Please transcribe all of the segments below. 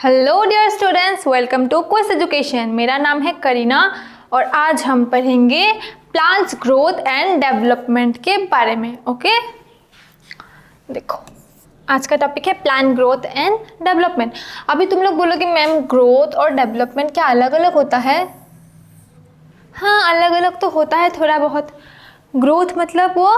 Hello dear students, welcome to quiz education. मेरा नाम है करीना और आज हम पढ़ेंगे प्लांट्स ग्रोथ एंड डेवलपमेंट के बारे में। ओके, देखो आज का टॉपिक है प्लांट ग्रोथ एंड डेवलपमेंट। अभी तुम लोग बोलोगे मैम ग्रोथ और डेवलपमेंट क्या अलग अलग होता है? हाँ, अलग अलग तो होता है थोड़ा बहुत। ग्रोथ मतलब वो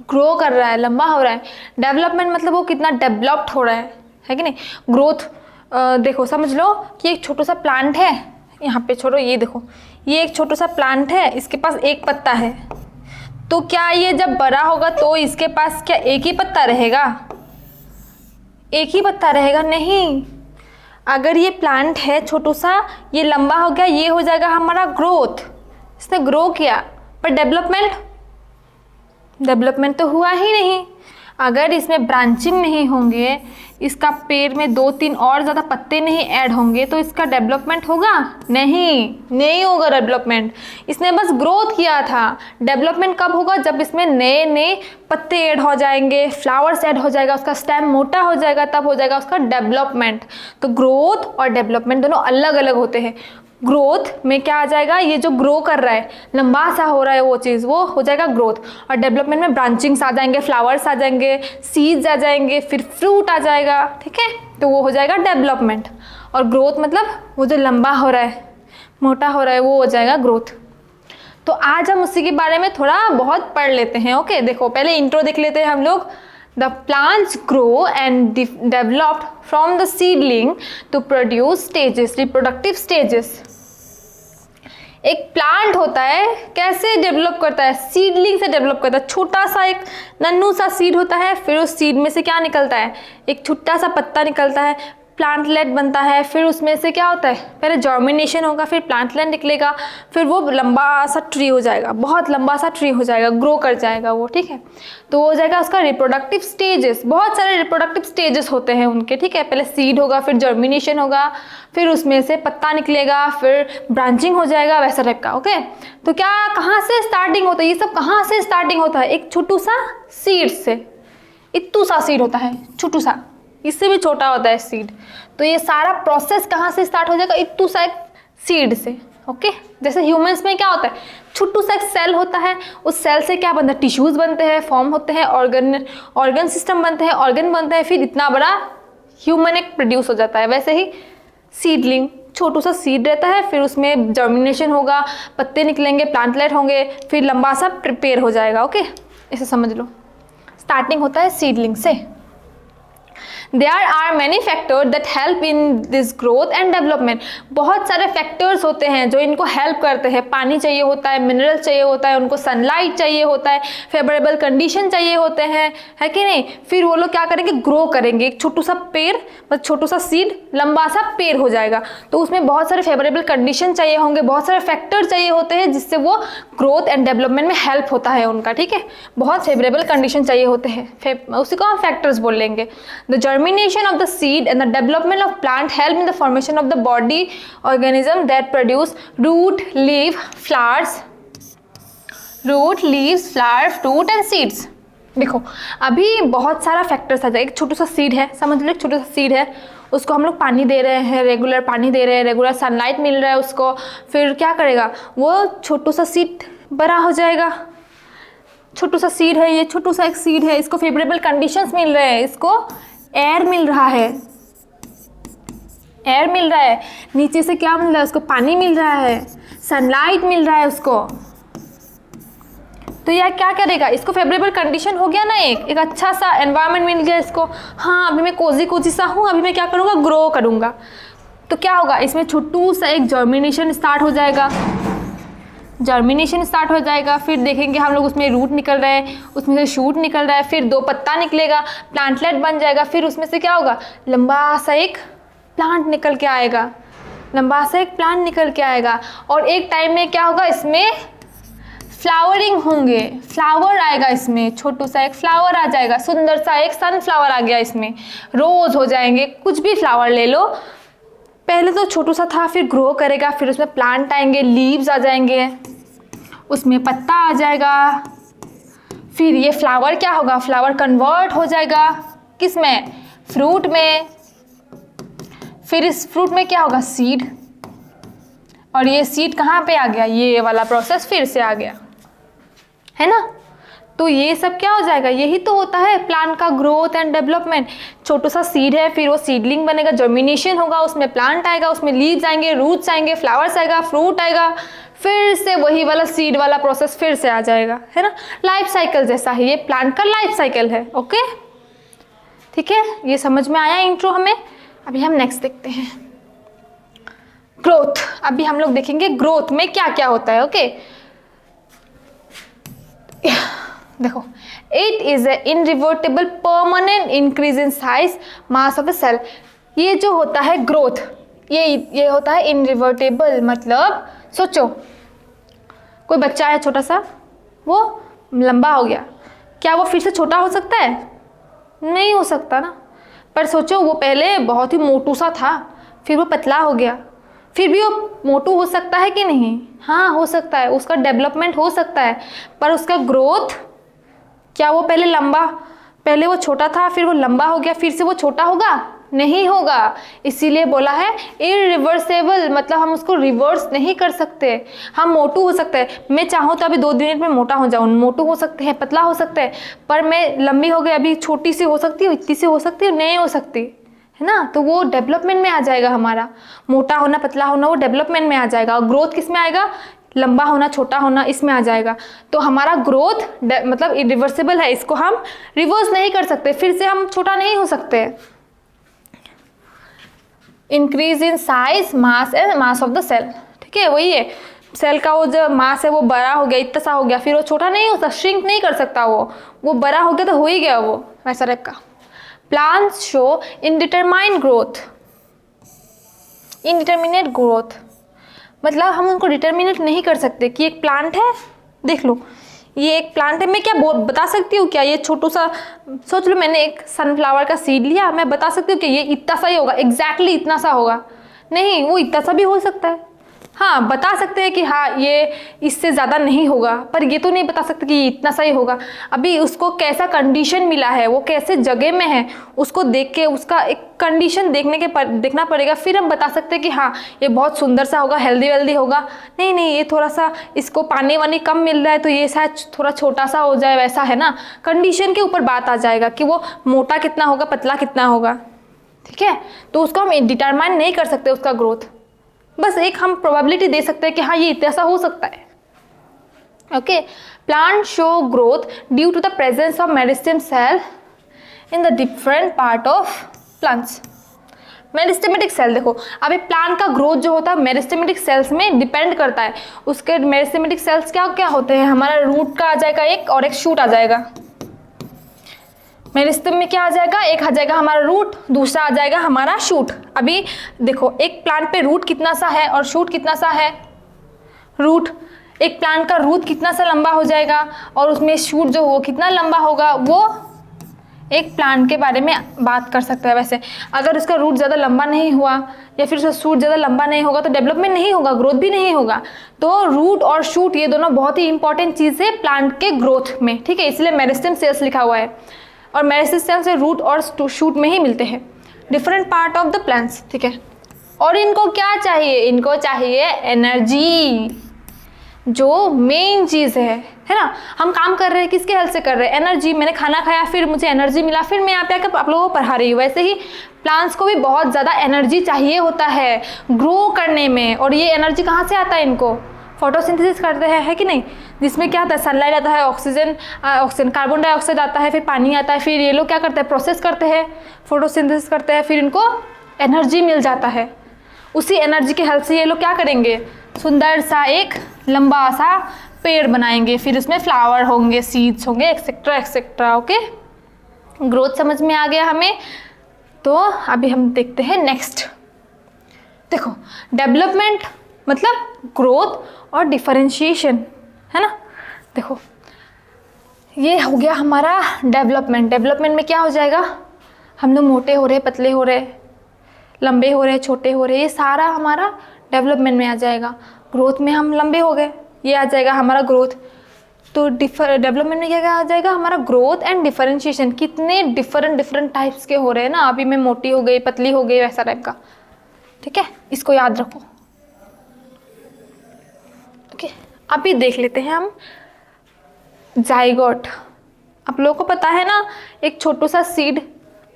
ग्रो कर रहा है, लंबा हो रहा है। डेवलपमेंट मतलब वो कितना डेवलप्ड हो रहा है कि नहीं। ग्रोथ देखो समझ लो कि एक छोटा सा प्लांट है, यहाँ पे छोड़ो, ये देखो ये एक छोटा सा प्लांट है, इसके पास एक पत्ता है। तो क्या ये जब बड़ा होगा तो इसके पास क्या एक ही पत्ता रहेगा? एक ही पत्ता रहेगा? नहीं। अगर ये प्लांट है छोटू सा, ये लंबा हो गया, ये हो जाएगा हमारा ग्रोथ, इसने ग्रो किया। पर डेवलपमेंट तो हुआ ही नहीं। अगर इसमें ब्रांचिंग नहीं होंगे, इसका पेड़ में 2-3 और ज़्यादा पत्ते नहीं ऐड होंगे तो इसका डेवलपमेंट होगा? नहीं होगा डेवलपमेंट। इसने बस ग्रोथ किया था। डेवलपमेंट कब होगा? जब इसमें नए नए पत्ते ऐड हो जाएंगे, फ्लावर्स ऐड हो जाएगा, उसका स्टेम मोटा हो जाएगा, तब हो जाएगा उसका डेवलपमेंट। तो ग्रोथ और डेवलपमेंट दोनों अलग अलग होते हैं। ग्रोथ में क्या आ जाएगा? ये जो ग्रो कर रहा है, लंबा सा हो रहा है वो चीज़, वो हो जाएगा ग्रोथ। और डेवलपमेंट में ब्रांचिंग्स आ जाएंगे, फ्लावर्स आ जाएंगे, सीड्स आ जाएंगे, फिर फ्रूट आ जाएगा। ठीक है, तो वो हो जाएगा डेवलपमेंट। और ग्रोथ मतलब वो जो लंबा हो रहा है, मोटा हो रहा है, वो हो जाएगा ग्रोथ। तो आज हम उसी के बारे में थोड़ा बहुत पढ़ लेते हैं। ओके, देखो पहले इंट्रो देख लेते हैं हम लोग। The plants grow and developed from the seedling to produce stages, reproductive stages. एक प्लांट होता है, कैसे डेवलप करता है? सीडलिंग से डेवलप करता है। छोटा सा एक नन्नू सा सीड होता है, फिर उस सीड में से क्या निकलता है? एक छोटा सा पत्ता निकलता है, प्लांटलेट बनता है। फिर उसमें से क्या होता है? पहले जर्मिनेशन होगा, फिर प्लांटलेट निकलेगा, फिर वो लंबा सा ट्री हो जाएगा, बहुत लंबा सा ट्री हो जाएगा, ग्रो कर जाएगा वो। ठीक है, तो वो हो जाएगा उसका रिप्रोडक्टिव स्टेजेस। बहुत सारे रिप्रोडक्टिव स्टेजेस होते हैं उनके। ठीक है, पहले सीड होगा, फिर जर्मिनेशन होगा, फिर उसमें से पत्ता निकलेगा, फिर ब्रांचिंग हो जाएगा, वैसा टाइप का। ओके, तो क्या कहाँ से स्टार्टिंग होता है? ये सब कहाँ से स्टार्टिंग होता है? एक छोटू सा सीड से। इत्तू सा सीड होता है, छोटू सा, इससे भी छोटा होता है सीड। तो ये सारा प्रोसेस कहाँ से स्टार्ट हो जाएगा? इत्तू सा एक सीड से। ओके, जैसे ह्यूमंस में क्या होता है? छोटू सा एक सेल होता है, उस सेल से क्या बनता है? टिश्यूज बनते हैं, फॉर्म होते हैं, ऑर्गन सिस्टम बनते हैं, ऑर्गन बनते हैं, फिर इतना बड़ा ह्यूमन एक प्रोड्यूस हो जाता है। वैसे ही सीडलिंग, छोटू सा सीड रहता है, फिर उसमें जर्मिनेशन होगा, पत्ते निकलेंगे, प्लांटलेट होंगे, फिर लंबा सा प्रिपेयर हो जाएगा। ओके, इसे समझ लो। स्टार्टिंग होता है सीडलिंग से। There are many factors that help in this growth and development. बहुत सारे फैक्टर्स होते हैं जो इनको हेल्प करते हैं। पानी चाहिए होता है, मिनरल चाहिए होता है, उनको सनलाइट चाहिए होता है, फेवरेबल कंडीशन चाहिए होते हैं, है कि नहीं? फिर वो लोग क्या करेंगे? ग्रो करेंगे। एक छोटू सा पेड़, मतलब छोटू सा सीड लंबा सा पेड़ हो जाएगा, तो उसमें बहुत सारे फेवरेबल कंडीशन चाहिए होंगे, बहुत सारे फैक्टर चाहिए होते हैं जिससे वो ग्रोथ एंड डेवलपमेंट में हेल्प होता है उनका। ठीक है, बहुत फेवरेबल कंडीशन चाहिए होते हैं, उसी को हम फैक्टर्स बोल लेंगे। The germination of the seed and the development of plant help in the formation of the body organism that produce root, leaves, flower, fruit and seeds. देखो अभी बहुत सारा फैक्टर्स आ जाए। एक छोटा सा सीड है, समझ लो एक छोटा सा सीड है, उसको हम लोग पानी दे रहे हैं, रेगुलर पानी दे रहे हैं, रेगुलर सनलाइट मिल रहा है उसको, फिर क्या करेगा? वो छोटू सा सीड बड़ा हो जाएगा। छोटू सा सीड है, ये छोटू सा एक सीड है, इसको फेवरेबल कंडीशंस मिल रहे हैं, इसको एयर मिल रहा है, एयर मिल रहा है, नीचे से क्या मिल रहा है? उसको पानी मिल रहा है, सनलाइट मिल रहा है उसको। तो यह क्या करेगा? इसको फेवरेबल कंडीशन हो गया ना, एक अच्छा सा एनवायरनमेंट मिल गया इसको। हाँ, अभी मैं कोजी सा हूँ, अभी मैं क्या करूँगा? ग्रो करूँगा। तो क्या होगा? इसमें छोटू सा एक जर्मिनेशन स्टार्ट हो जाएगा, फिर देखेंगे हम लोग उसमें रूट निकल रहा है, उसमें से शूट निकल रहा है, फिर 2 पत्ता निकलेगा, प्लांटलेट बन जाएगा, फिर उसमें से क्या होगा? लंबा सा एक प्लांट निकल के आएगा, और एक टाइम में क्या होगा? इसमें फ्लावरिंग होंगे, फ्लावर आएगा, इसमें छोटू सा एक फ्लावर आ जाएगा, सुंदर सा एक सनफ्लावर आ गया, इसमें रोज हो जाएंगे, कुछ भी फ्लावर ले लो। पहले तो छोटू सा था, फिर ग्रो करेगा, फिर उसमें प्लांट आएंगे, लीव्स आ जाएंगे, उसमें पत्ता आ जाएगा, फिर ये फ्लावर क्या होगा? फ्लावर कन्वर्ट हो जाएगा किस में? फ्रूट में, फिर इस फ्रूट में क्या होगा, सीड, और ये सीड कहाँ पे आ गया, ये वाला प्रोसेस फिर से आ गया, है ना। तो ये सब क्या हो जाएगा, यही तो होता है प्लांट का ग्रोथ एंड डेवलपमेंट। छोटा सा सीड है, फिर वो सीडलिंग बनेगा, जर्मिनेशन होगा, उसमें प्लांट आएगा, उसमें लीव्स आएंगे, रूट्स आएंगे, फ्लावर्स आएगा, फ्रूट आएगा, फिर से वही वाला सीड वाला प्रोसेस फिर से आ जाएगा, है ना। लाइफ साइकिल जैसा है, ये प्लांट का लाइफ साइकिल है। ओके, ठीक है, ये समझ में आया इंट्रो हमें। अभी हम नेक्स्ट देखते हैं, ग्रोथ। अभी हम लोग देखेंगे ग्रोथ में क्या क्या होता है। ओके, देखो, it is a irreversible permanent increase in size mass of the cell. ये जो होता है ग्रोथ, ये होता है इनरिवर्टेबल, मतलब सोचो कोई बच्चा है छोटा सा, वो लंबा हो गया, क्या वो फिर से छोटा हो सकता है, नहीं हो सकता ना। पर सोचो वो पहले बहुत ही मोटू सा था, फिर वो पतला हो गया, फिर भी वो मोटू हो सकता है कि नहीं, हाँ हो सकता है, उसका डेवलपमेंट हो सकता है। पर उसका ग्रोथ, क्या वो पहले वो छोटा था, फिर वो लंबा हो गया, फिर से वो छोटा होगा, नहीं होगा। इसीलिए बोला है इरिवर्सेबल, मतलब हम उसको रिवर्स नहीं कर सकते। हम मोटू हो सकते हैं, मैं चाहूँ तो अभी 2 दिन में मोटा हो जाऊँ, मोटू हो सकते हैं, पतला हो सकते हैं, पर मैं लंबी हो गई, अभी छोटी सी हो सकती हूँ, इतनी सी हो सकती हूँ, नहीं हो सकती, है ना। तो वो डेवलपमेंट में आ जाएगा, हमारा मोटा होना, पतला होना, वो डेवलपमेंट में आ जाएगा। और ग्रोथ किस में आएगा, लंबा होना, छोटा होना, इसमें आ जाएगा। तो हमारा ग्रोथ मतलब इरिवर्सिबल है, इसको हम रिवर्स नहीं कर सकते, फिर से हम छोटा नहीं हो सकते। Increase in size mass and mass of the cell, ठीक है, वही है, सेल का वो जो मास है वो बड़ा हो गया, इतना सा हो गया, फिर वो छोटा नहीं हो सकता, श्रिंक नहीं कर सकता, वो बड़ा हो गया तो हो ही गया, वो वैसा टाइप का। Plants show indeterminate growth, indeterminate growth, मतलब हम उनको डिटर्मिनेट नहीं कर सकते कि एक प्लांट है, देख लो ये एक प्लांट है, मैं क्या बता सकती हूँ क्या, ये छोटू सा, सोच लो मैंने एक सनफ्लावर का सीड लिया, मैं बता सकती हूँ कि ये इतना सा ही होगा, एग्जैक्टली इतना सा होगा, नहीं, वो इतना सा भी हो सकता है। हाँ, बता सकते हैं कि हाँ ये इससे ज़्यादा नहीं होगा, पर ये तो नहीं बता सकते कि ये इतना सा ही होगा। अभी उसको कैसा कंडीशन मिला है, वो कैसे जगह में है, उसको देख के उसका एक कंडीशन देखना पड़ेगा, फिर हम बता सकते हैं कि हाँ ये बहुत सुंदर सा होगा, हेल्दी वेल्दी होगा। नहीं, ये थोड़ा सा इसको पानी वानी कम मिल रहा है तो ये शायद थोड़ा छोटा सा हो जाए, वैसा है ना। कंडीशन के ऊपर बात आ जाएगा कि वो मोटा कितना होगा, पतला कितना होगा, ठीक है। तो उसको हम डिटरमाइन नहीं कर सकते उसका ग्रोथ, बस एक हम प्रोबेबिलिटी दे सकते हैं कि हाँ ये ऐसा हो सकता है। Okay, plant show growth due to the presence of meristem cell in the different part of plants. Meristematic cell, देखो अभी प्लांट का ग्रोथ जो होता है मेरिस्टेमेटिक सेल्स में डिपेंड करता है। उसके मेरिस्टेमेटिक सेल्स क्या क्या होते हैं, हमारा रूट का आ जाएगा एक, और एक शूट आ जाएगा। मेरिस्टेम में क्या आ जाएगा, एक आ जाएगा हमारा रूट, दूसरा आ जाएगा हमारा शूट। अभी देखो एक प्लांट पे रूट कितना सा है और शूट कितना सा है, रूट, एक प्लांट का रूट कितना सा लंबा हो जाएगा और उसमें शूट जो हो कितना लंबा होगा, वो एक प्लांट के बारे में बात कर सकता है। वैसे अगर उसका रूट ज़्यादा लंबा नहीं हुआ या फिर उसका शूट ज़्यादा लंबा नहीं होगा तो डेवलपमेंट नहीं होगा, ग्रोथ भी नहीं होगा। तो रूट और शूट ये दोनों बहुत ही इंपॉर्टेंट चीज़ है प्लांट के ग्रोथ में, ठीक है, इसलिए मेरिस्टेम सेल्स लिखा हुआ है। और मेरिस्टेम सेल्स रूट और शूट में ही मिलते हैं, different part of the plants, ठीक है। और इनको क्या चाहिए, इनको चाहिए एनर्जी, जो मेन चीज़ है ना। हम काम कर रहे हैं, किसके हेल्प से कर रहे हैं, एनर्जी। मैंने खाना खाया, फिर मुझे एनर्जी मिला, फिर मैं यहाँ पे आकर आप लोगों को पढ़ा रही हूँ। वैसे ही प्लांट्स को भी बहुत ज़्यादा एनर्जी चाहिए होता है ग्रो करने में। और ये एनर्जी कहाँ से आता है, इनको फोटोसिंथेसिस करते हैं, है कि नहीं, जिसमें क्या आता है, सनलाइट आता है, ऑक्सीजन, कार्बन डाइऑक्साइड आता है, फिर पानी आता है, फिर ये लोग क्या करते हैं, प्रोसेस करते हैं, फोटोसिंथेसिस करते हैं, फिर इनको एनर्जी मिल जाता है। उसी एनर्जी के हेल्प से ये लोग क्या करेंगे, सुंदर सा एक लंबा सा पेड़ बनाएंगे, फिर उसमें फ्लावर होंगे, सीड्स होंगे, एक्सेट्रा एक्सेट्रा। ओके, ग्रोथ समझ में आ गया हमें। तो अभी हम देखते हैं नेक्स्ट। देखो डेवलपमेंट मतलब ग्रोथ और डिफरेंशिएशन, है ना। देखो ये हो गया हमारा डेवलपमेंट। डेवलपमेंट में क्या हो जाएगा, हम लोग मोटे हो रहे, पतले हो रहे, लंबे हो रहे, छोटे हो रहे, ये सारा हमारा डेवलपमेंट में आ जाएगा। ग्रोथ में हम लंबे हो गए, ये आ जाएगा हमारा ग्रोथ। तो डेवलपमेंट में क्या आ जाएगा, हमारा ग्रोथ एंड डिफरेंशिएशन, कितने डिफरेंट टाइप्स के हो रहे हैं ना। अभी मैं मोटी हो गई, पतली हो गई, वैसा टाइप का, ठीक है, इसको याद रखो। ओके, अभी देख लेते हैं हम जाइगोट। आप लोगों को पता है ना, एक छोटू सा सीड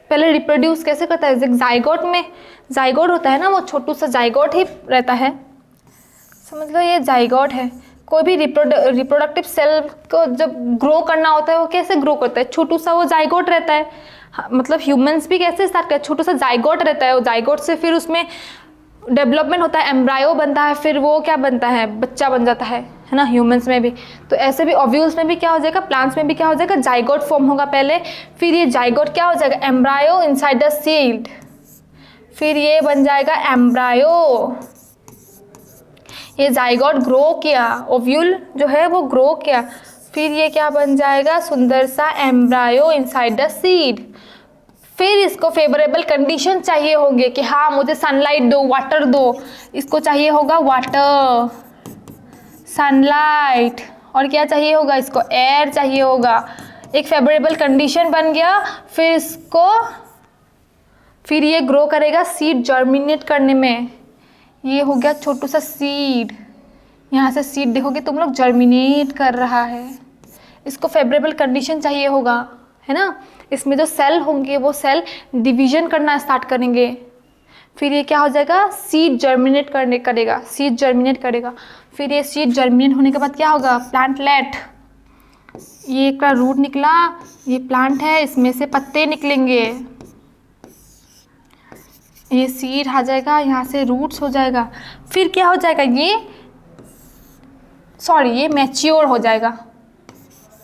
पहले रिप्रोड्यूस कैसे करता है। जाइगोट में जाइगोट होता है ना, वो छोटू सा जाइगोट ही रहता है। समझ लो ये जाइगोट है। कोई भी रिप्रोडक्टिव सेल को जब ग्रो करना होता है वो कैसे ग्रो करता है, छोटू सा वो जाइगोट रहता है। मतलब ह्यूमंस भी कैसे स्टार्ट करते हैं, छोटू सा जाइगोट रहता है। वो जाइगोट से फिर उसमें डेवलपमेंट होता है, एम्ब्रायो बनता है, फिर वो क्या बनता है, बच्चा बन जाता है ना, ह्यूमंस में भी। तो ऐसे भी ओव्यूल्स में भी क्या हो जाएगा, प्लांट्स में भी क्या हो जाएगा, जाइगोट फॉर्म होगा पहले, फिर ये जाइगोट क्या हो जाएगा, एम्ब्रायो इनसाइड द सीड, फिर ये बन जाएगा एम्ब्रायो। ये जाइगोट ग्रो किया, ओव्यूल जो है वो ग्रो किया, फिर ये क्या बन जाएगा, सुंदर सा एम्ब्रायो इनसाइड द सीड। फिर इसको फेवरेबल कंडीशन चाहिए होंगे कि हाँ मुझे सनलाइट दो, वाटर दो। इसको चाहिए होगा वाटर, सनलाइट, और क्या चाहिए होगा, इसको एयर चाहिए होगा। एक फेवरेबल कंडीशन बन गया, फिर इसको फिर ये ग्रो करेगा सीड जर्मिनेट करने में। ये हो गया छोटू सा सीड, यहाँ से सीड देखोगे तुम लोग जर्मिनेट कर रहा है। इसको फेवरेबल कंडीशन चाहिए होगा, है ना। इसमें जो सेल होंगे वो सेल डिवीजन करना स्टार्ट करेंगे, फिर ये क्या हो जाएगा, सीड जर्मिनेट करेगा, सीड जर्मिनेट करेगा। फिर ये सीड जर्मिनेट होने के बाद क्या होगा, प्लांटलेट। ये एक रूट निकला, ये प्लांट है, इसमें से पत्ते निकलेंगे, ये सीड आ जाएगा, यहाँ से रूट्स हो जाएगा। फिर क्या हो जाएगा, ये मैच्योर हो जाएगा,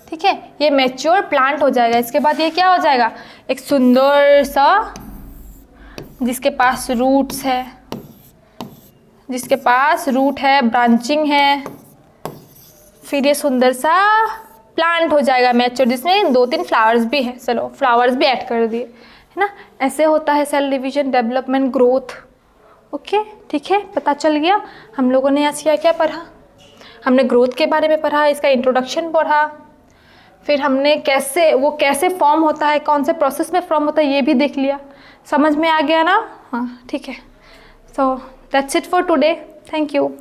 ठीक है, ये मैच्योर प्लांट हो जाएगा। इसके बाद ये क्या हो जाएगा, एक सुंदर सा, जिसके पास रूट्स है, जिसके पास रूट है, ब्रांचिंग है, फिर ये सुंदर सा प्लांट हो जाएगा मैच्योर, जिसमें 2-3 फ्लावर्स भी है। चलो फ्लावर्स भी ऐड कर दिए, है ना। ऐसे होता है cell division, development, growth. Okay, ठीक है, पता चल गया। हम लोगों ने आज क्या क्या पढ़ा, हमने ग्रोथ के बारे में पढ़ा, इसका इंट्रोडक्शन पढ़ा, फिर हमने कैसे फॉर्म होता है, कौन से प्रोसेस में फॉर्म होता है ये भी देख लिया। समझ में आ गया ना, हाँ ठीक है। So that's it for today, thank you.